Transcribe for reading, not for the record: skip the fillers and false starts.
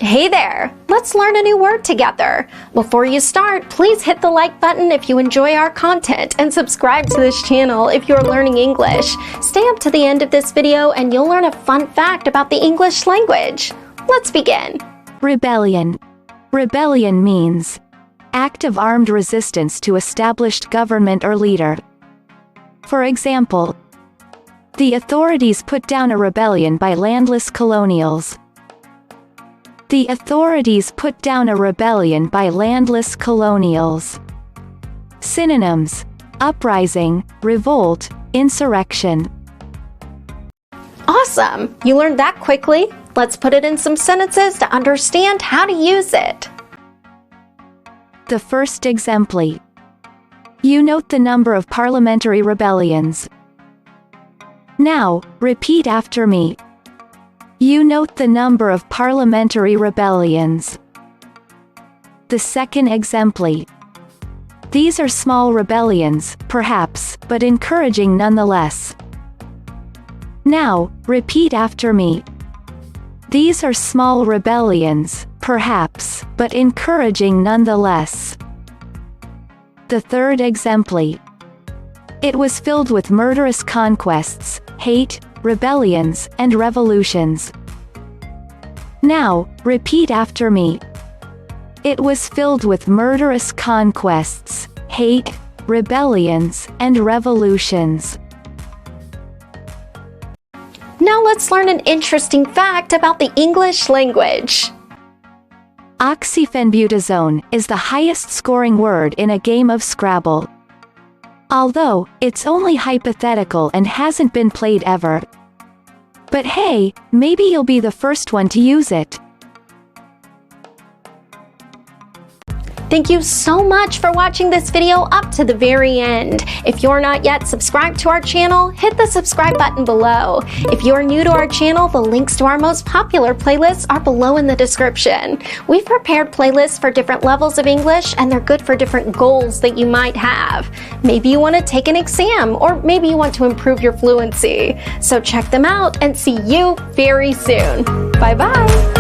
Hey there! Let's learn a new word together. Before you start, please hit the like button if you enjoy our content and subscribe to this channel if you're learning English. Stay up to the end of this video and you'll learn a fun fact about the English language. Let's begin. Rebellion. Rebellion means act of armed resistance to established government or leader. For example, the authorities put down a rebellion by landless colonials. The authorities put down a rebellion by landless colonials. Synonyms: uprising, revolt, insurrection. Awesome! You learned that quickly. Let's put it in some sentences to understand how to use it. The first exempli. You note the number of parliamentary rebellions. Now, repeat after me. You note the number of parliamentary rebellions. The second exempli. These are small rebellions, perhaps, but encouraging nonetheless. Now, repeat after me. These are small rebellions, perhaps, but encouraging nonetheless. The third exempli. It was filled with murderous conquests, hate, rebellions, and revolutions. Now, repeat after me. It was filled with murderous conquests, hate, rebellions, and revolutions. Now let's learn an interesting fact about the English language. Oxyphenbutazone is the highest scoring word in a game of Scrabble. Although, it's only hypothetical and hasn't been played ever. But hey, maybe you'll be the first one to use it. Thank you so much for watching this video up to the very end. If you're not yet subscribed to our channel, hit the subscribe button below. If you're new to our channel, the links to our most popular playlists are below in the description. We've prepared playlists for different levels of English, and they're good for different goals that you might have. Maybe you want to take an exam, or maybe you want to improve your fluency. So check them out and see you very soon. Bye-bye.